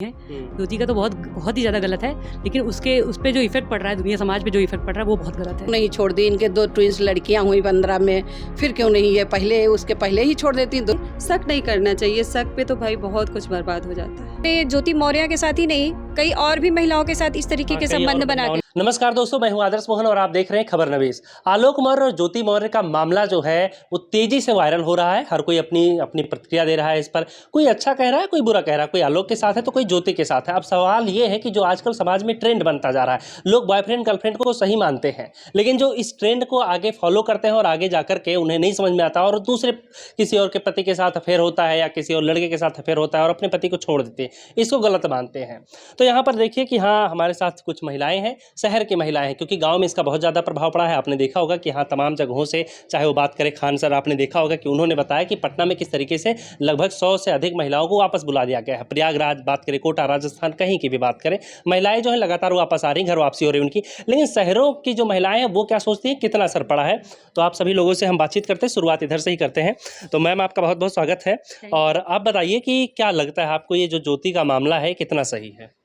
है। ज्योति का तो बहुत ही ज़्यादा गलत है, लेकिन उस पे जो इफेक्ट पड़ रहा है, दुनिया समाज पे जो इफेक्ट पड़ रहा है वो बहुत गलत है। नहीं छोड़ दी, इनके 2 ट्विंस लड़कियां हुई 15 में, फिर क्यों नहीं ये पहले उसके पहले ही छोड़ देती। शक नहीं करना चाहिए, शक पे तो भाई बहुत कुछ बर्बाद हो जाता है। ज्योति मौर्य के साथ ही नहीं, कई और भी महिलाओं के साथ इस तरीके के संबंध बना के। नमस्कार दोस्तों, मैं हूं आदर्श मोहन और आप देख रहे हैं खबर नवीस। आलोक मौर्य और ज्योति मौर्य का मामला जो है वो तेजी से वायरल हो रहा है। हर कोई अपनी अपनी प्रतिक्रिया दे रहा है इस पर। कोई अच्छा कह रहा है, कोई बुरा कह रहा है, कोई आलोक के साथ है तो कोई ज्योति के साथ है। अब सवाल ये है कि जो आजकल समाज में ट्रेंड बनता जा रहा है, लोग बॉयफ्रेंड गर्लफ्रेंड को सही मानते हैं, लेकिन जो इस ट्रेंड को आगे फॉलो करते हैं और आगे जाकर के उन्हें नहीं समझ में आता और दूसरे किसी और के पति के साथ अफेयर होता है या किसी और लड़के के साथ अफेयर होता है और अपने पति को छोड़ देते हैं, इसको गलत मानते हैं। तो यहाँ पर देखिए कि हाँ, हमारे साथ कुछ महिलाएं हैं, शहर की महिलाएं हैं, क्योंकि गांव में इसका बहुत ज़्यादा प्रभाव पड़ा है। आपने देखा होगा कि हाँ, तमाम जगहों से, चाहे वो बात करें खान सर, आपने देखा होगा कि उन्होंने बताया कि पटना में किस तरीके से लगभग 100 से अधिक महिलाओं को वापस बुला दिया गया है। प्रयागराज बात करें, कोटा, राजस्थान, कहीं की भी बात करें, महिलाएं जो है लगातार वापस आ रही, घर वापसी हो रही उनकी। लेकिन शहरों की जो महिलाएं हैं वो क्या सोचती हैं, कितना असर पड़ा है, तो आप सभी लोगों से हम बातचीत करते हैं। शुरुआत इधर से ही करते हैं। तो मैम, आपका बहुत बहुत स्वागत है और आप बताइए कि क्या लगता है आपको, ये जो ज्योति का मामला है कितना सही है?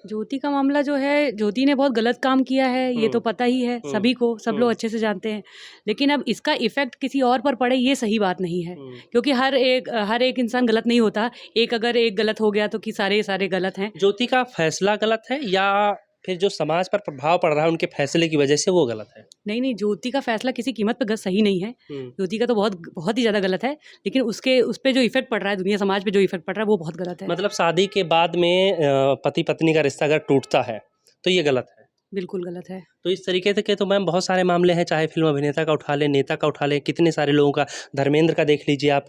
ज्योति का मामला जो है, ज्योति ने बहुत गलत काम किया है, ये तो पता ही है सभी को, सब लोग अच्छे से जानते हैं। लेकिन अब इसका इफेक्ट किसी और पर पड़े, ये सही बात नहीं है, क्योंकि हर एक इंसान गलत नहीं होता। अगर एक गलत हो गया तो कि सारे गलत हैं। ज्योति का फैसला गलत है या फिर जो समाज पर प्रभाव पड़ रहा है उनके फैसले की वजह से वो गलत है? नहीं, ज्योति का फैसला किसी कीमत पर सही नहीं है। ज्योति का तो बहुत ही ज़्यादा गलत है, लेकिन उस पे जो इफेक्ट पड़ रहा है, दुनिया समाज पे जो इफेक्ट पड़ रहा है वो बहुत गलत है। मतलब शादी के बाद में पति पत्नी का रिश्ता अगर टूटता है तो ये गलत है? बिल्कुल गलत है। तो इस तरीके से के तो मैम बहुत सारे मामले हैं, चाहे फिल्म अभिनेता का उठा लें, नेता का उठा लें, कितने सारे लोगों का। धर्मेंद्र का देख लीजिए आप,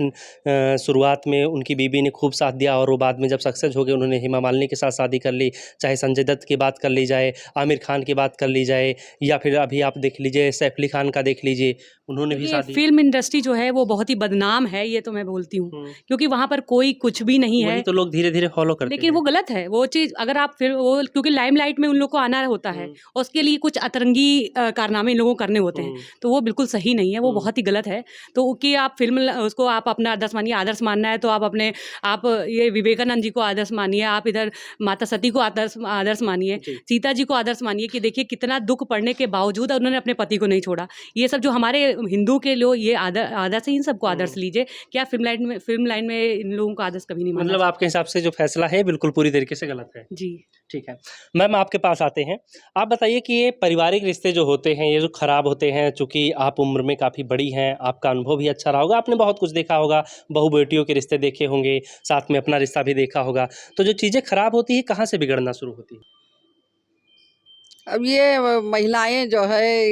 शुरुआत में उनकी बीवी ने खूब साथ दिया और वो बाद में जब सक्सेस हो गए उन्होंने हेमा मालिनी के साथ शादी कर ली। चाहे संजय दत्त की बात कर ली जाए, आमिर खान की बात कर ली जाए, या फिर अभी आप देख लीजिए सैफ अली खान का देख लीजिए, उन्होंने भी शादी। फिल्म इंडस्ट्री जो है वो बहुत ही बदनाम है, ये तो मैं बोलती हूँ, क्योंकि वहाँ पर कोई कुछ भी नहीं है। तो लोग धीरे धीरे फॉलो करते हैं, लेकिन वो गलत है वो चीज़। अगर आप फिर वो, क्योंकि लाइमलाइट में उन लोग को आना होता है और उसके लिए कुछ अतरंगी कारनामे इन लोगों को करने होते हैं, तो वो बिल्कुल सही नहीं है, वो बहुत ही गलत है। तो कि आप फिल्म उसको आप अपना आदर्श मानिए, आदर्श मानना है तो आप ये विवेकानंद जी को आदर्श मानिए, आप इधर माता सती को आदर्श मानिए, सीता जी को आदर्स मानिए, कि देखिए कितना दुख पड़ने के बावजूद उन्होंने अपने पति को नहीं छोड़ा। ये सब जो हमारे हिंदू के लोग, ये आदर्श है, इन सबको आदर्श लीजिए। क्या फिल्म लाइन में इन लोगों को आदर्श कभी नहीं माना। मतलब आपके हिसाब से जो फैसला है बिल्कुल पूरी तरीके से गलत है? जी ठीक है मैम, आपके पास आते हैं। आप बताइए कि ये पारिवारिक रिश्ते जो होते हैं, ये जो खराब होते हैं, चूंकि आप उम्र में काफ़ी बड़ी हैं, आपका अनुभव भी अच्छा रहा होगा, आपने बहुत कुछ देखा होगा, बहू बेटियों के रिश्ते देखे होंगे, साथ में अपना रिश्ता भी देखा होगा, तो जो चीज़ें खराब होती है कहाँ से बिगड़ना शुरू होती है? अब ये महिलाएं जो है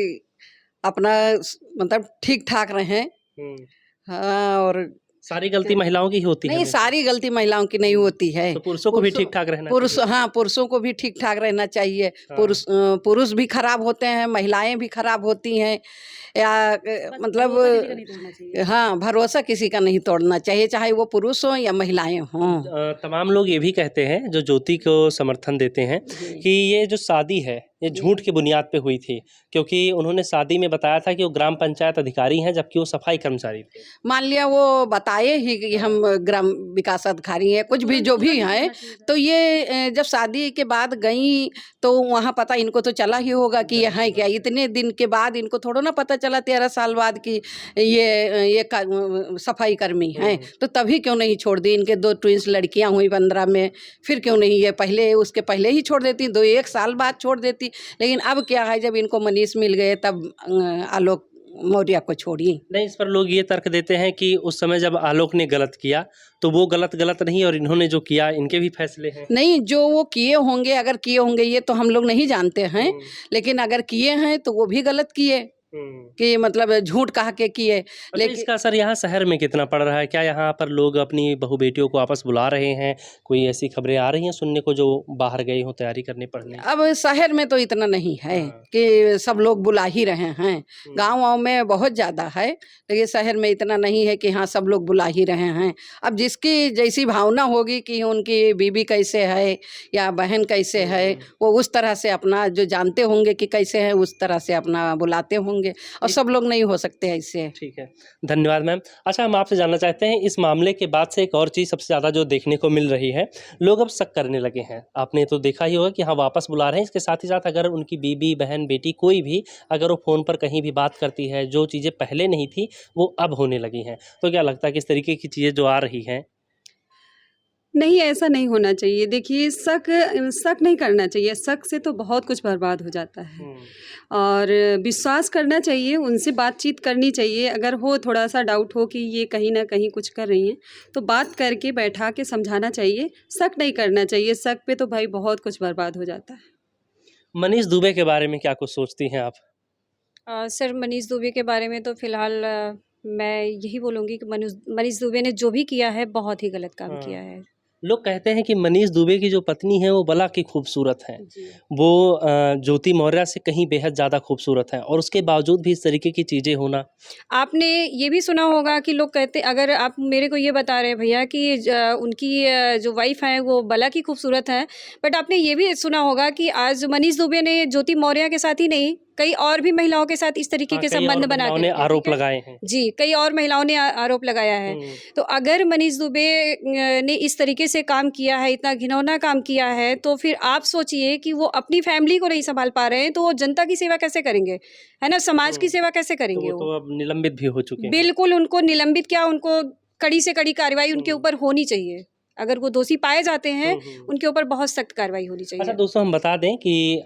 अपना मतलब ठीक ठाक रहें। हाँ, और सारी गलती महिलाओं की ही होती है? नहीं, सारी गलती महिलाओं की नहीं होती है। तो पुरुषों को भी ठीक ठाक रहना चाहिए। हाँ, पुरुषों को भी ठीक ठाक रहना चाहिए। पुरुष भी खराब होते हैं, महिलाएं भी खराब होती हैं, या मतलब हाँ, भरोसा किसी का नहीं तोड़ना चाहिए, चाहे वो पुरुष हो या महिलाएं हों। तमाम लोग ये भी कहते हैं, जो ज्योति को समर्थन देते हैं, कि ये जो शादी है ये झूठ की बुनियाद पे हुई थी, क्योंकि उन्होंने शादी में बताया था कि वो ग्राम पंचायत अधिकारी हैं, जबकि वो सफाई कर्मचारी थे। मान लिया वो बताए ही कि हम ग्राम विकास अधिकारी हैं, कुछ भी जो भी हैं, तो ये जब शादी के बाद गई तो वहाँ पता इनको तो चला ही होगा कि ये हैं क्या। इतने दिन के बाद इनको थोड़ा ना पता चला, 13 साल बाद कि ये सफाई कर्मी हैं। तो तभी क्यों नहीं छोड़ दी, इनके 2 ट्विंस लड़कियां हुई 15 में, फिर क्यों नहीं ये पहले उसके पहले ही छोड़ देती, 1 साल बाद छोड़ देती। लेकिन अब क्या है, जब इनको मनीष मिल गए तब आलोक मौर्य को छोड़िए। नहीं, इस पर लोग ये तर्क देते हैं कि उस समय जब आलोक ने गलत किया तो वो गलत नहीं, और इन्होंने जो किया इनके भी फैसले हैं। नहीं, जो वो किए होंगे, अगर किए होंगे ये तो हम लोग नहीं जानते हैं, लेकिन अगर किए हैं तो वो भी गलत किए, कि मतलब झूठ कहा के किए। लेकिन इसका असर यहाँ शहर में कितना पड़ रहा है? क्या यहाँ पर लोग अपनी बहू बेटियों को वापस बुला रहे हैं? कोई ऐसी खबरें आ रही हैं सुनने को, जो बाहर गई हो तैयारी करने पढ़ने? अब शहर में तो इतना नहीं है कि सब लोग बुला ही रहे हैं, गाँव में बहुत ज़्यादा है, लेकिन शहर में इतना नहीं है कि हाँ सब लोग बुला ही रहे हैं। अब जिसकी जैसी भावना होगी कि उनकी बीवी कैसे है या बहन कैसे है, वो उस तरह से अपना जो जानते होंगे कि कैसे है, उस तरह से अपना बुलाते होंगे। और और सब लोग नहीं हो सकते ऐसे। ठीक है, धन्यवाद मैम। अच्छा, हम आपसे जानना चाहते हैं, इस मामले के बाद से एक और चीज़ सबसे ज़्यादा जो देखने को मिल रही है, लोग अब शक करने लगे हैं। आपने तो देखा ही होगा कि हाँ, वापस बुला रहे हैं। इसके साथ ही साथ अगर उनकी बीबी, बहन, बेटी कोई भी अगर वो फ़ोन पर कहीं भी बात करती है, जो चीज़ें पहले नहीं थी, वो अब होने लगी हैं। तो क्या लगता है कि इस तरीके की चीज़ें जो आ रही हैं? नहीं, ऐसा नहीं होना चाहिए। देखिए, शक नहीं करना चाहिए। शक से तो बहुत कुछ बर्बाद हो जाता है। और विश्वास करना चाहिए, उनसे बातचीत करनी चाहिए। अगर हो थोड़ा-सा डाउट हो कि ये कहीं न कहीं कुछ कर रही हैं, तो बात करके बैठा के समझाना चाहिए। शक नहीं करना चाहिए। शक पे तो भाई बहुत कुछ बर्बाद हो जाता है। मनीष दुबे के बारे में क्या कुछ सोचती हैं आप? सर मनीष दुबे के बारे में तो फ़िलहाल मैं यही बोलूँगी कि मनीष दुबे ने जो भी किया है बहुत ही गलत काम हाँ। किया है। लोग कहते हैं कि मनीष दुबे की जो पत्नी है वो बला की खूबसूरत है। वो ज्योति मौर्य से कहीं बेहद ज़्यादा खूबसूरत है और उसके बावजूद भी इस तरीके की चीज़ें होना। आपने ये भी सुना होगा कि लोग कहते, अगर आप मेरे को ये बता रहे हैं भैया कि उनकी जो वाइफ़ है वो बला की खूबसूरत है, बट आपने ये भी सुना होगा कि आज मनीष दुबे ने ज्योति मौर्य के साथ ही नहीं, कई और भी महिलाओं के साथ इस तरीके हाँ, के कई संबंध और बना महिलाओं के ने रखे हैं, आरोप ठीक है? लगाए हैं। जी, कई और महिलाओं ने आरोप लगाया है। तो अगर मनीष दुबे ने इस तरीके से काम किया है, इतना घिनौना काम किया है, तो फिर आप सोचिए कि वो अपनी फैमिली को नहीं सँभाल पा रहे हैं, तो वो जनता की सेवा कैसे करेंगे? है ना? समाज की सेवा कैसे तो करेंगे वो वो? तो अब निलंबित भी हो चुके हैं। बिल्कुल, उनको निलंबित क्या, उनको कड़ी से कड़ी कार्रवाई उनके ऊपर होनी चाहिए। अगर वो दोषी पाए जाते हैं, उनके ऊपर बहुत सख्त कार्रवाई होनी अच्छा चाहिए। दोस्तों, हम बता दें कि